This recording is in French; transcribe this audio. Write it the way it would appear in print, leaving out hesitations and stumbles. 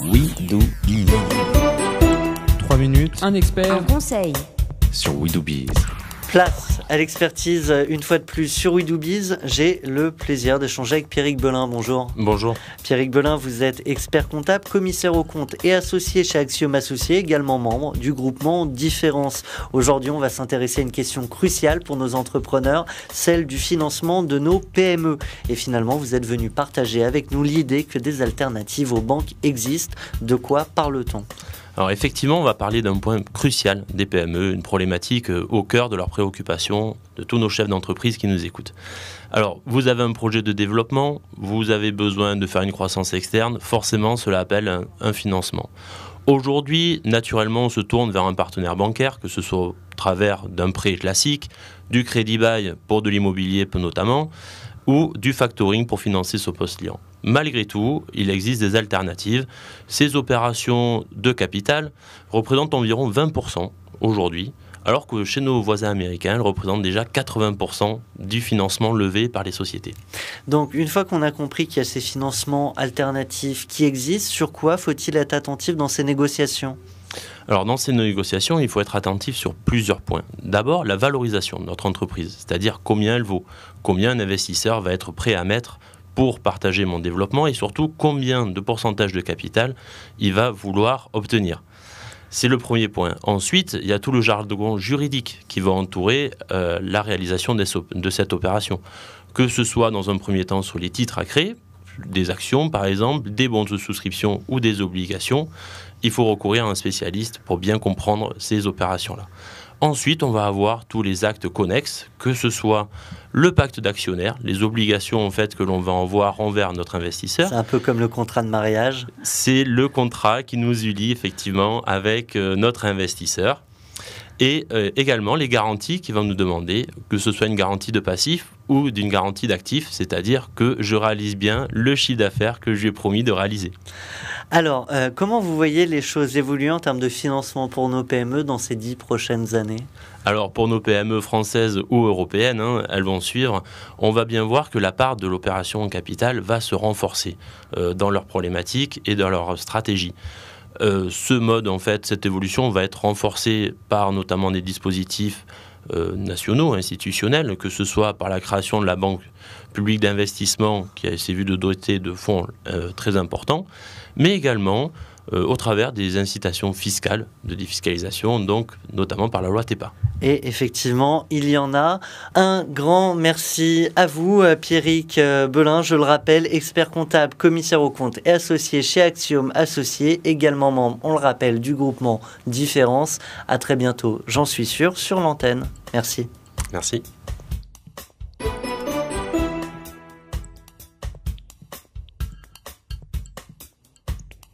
We Do Biz. 3 minutes. Un expert. Un conseil. Sur We Do Biz. Place à l'expertise, une fois de plus sur We Do Biz. J'ai le plaisir d'échanger avec Pierrick Belin. Bonjour. Bonjour. Pierrick Belin, vous êtes expert comptable, commissaire aux comptes et associé chez Axiom Associés, également membre du groupement Différence. Aujourd'hui, on va s'intéresser à une question cruciale pour nos entrepreneurs, celle du financement de nos PME. Et finalement, vous êtes venu partager avec nous l'idée que des alternatives aux banques existent. De quoi parle-t-on ? Alors effectivement, on va parler d'un point crucial des PME, une problématique au cœur de leurs préoccupations, de tous nos chefs d'entreprise qui nous écoutent. Alors, vous avez un projet de développement, vous avez besoin de faire une croissance externe, forcément cela appelle un financement. Aujourd'hui, naturellement, on se tourne vers un partenaire bancaire, que ce soit au travers d'un prêt classique, du crédit bail pour de l'immobilier notamment, ou du factoring pour financer ce poste client. Malgré tout, il existe des alternatives. Ces opérations de capital représentent environ 20% aujourd'hui, alors que chez nos voisins américains, elles représentent déjà 80% du financement levé par les sociétés. Donc, une fois qu'on a compris qu'il y a ces financements alternatifs qui existent, sur quoi faut-il être attentif dans ces négociations ? Alors, dans ces négociations, il faut être attentif sur plusieurs points. D'abord, la valorisation de notre entreprise, c'est-à-dire combien elle vaut, combien un investisseur va être prêt à mettre pour partager mon développement et surtout combien de pourcentage de capital il va vouloir obtenir. C'est le premier point. Ensuite, il y a tout le jargon juridique qui va entourer la réalisation de cette opération. Que ce soit dans un premier temps sur les titres à créer, des actions par exemple, des bons de souscription ou des obligations, il faut recourir à un spécialiste pour bien comprendre ces opérations-là. Ensuite, on va avoir tous les actes connexes, que ce soit le pacte d'actionnaire, les obligations en fait que l'on va avoir envers notre investisseur. C'est un peu comme le contrat de mariage. C'est le contrat qui nous unit effectivement avec notre investisseur. Et également les garanties qui vont nous demander, que ce soit une garantie de passif ou d'une garantie d'actif, c'est-à-dire que je réalise bien le chiffre d'affaires que j'ai promis de réaliser. Alors, comment vous voyez les choses évoluer en termes de financement pour nos PME dans ces 10 prochaines années ? Alors pour nos PME françaises ou européennes, elles vont suivre, on va bien voir que la part de l'opération en capital va se renforcer dans leurs problématiques et dans leur stratégie. Ce mode, en fait, cette évolution va être renforcée par notamment des dispositifs nationaux, institutionnels, que ce soit par la création de la Banque publique d'investissement qui s'est vue de doter de fonds très importants, mais également au travers des incitations fiscales, de défiscalisation, donc notamment par la loi TEPA. Et effectivement, il y en a. Un grand merci à vous, Pierrick Belin. Je le rappelle, expert comptable, commissaire aux comptes et associé chez Axiom Associés, également membre, on le rappelle, du groupement Différence. À très bientôt, j'en suis sûr, sur l'antenne. Merci. Merci.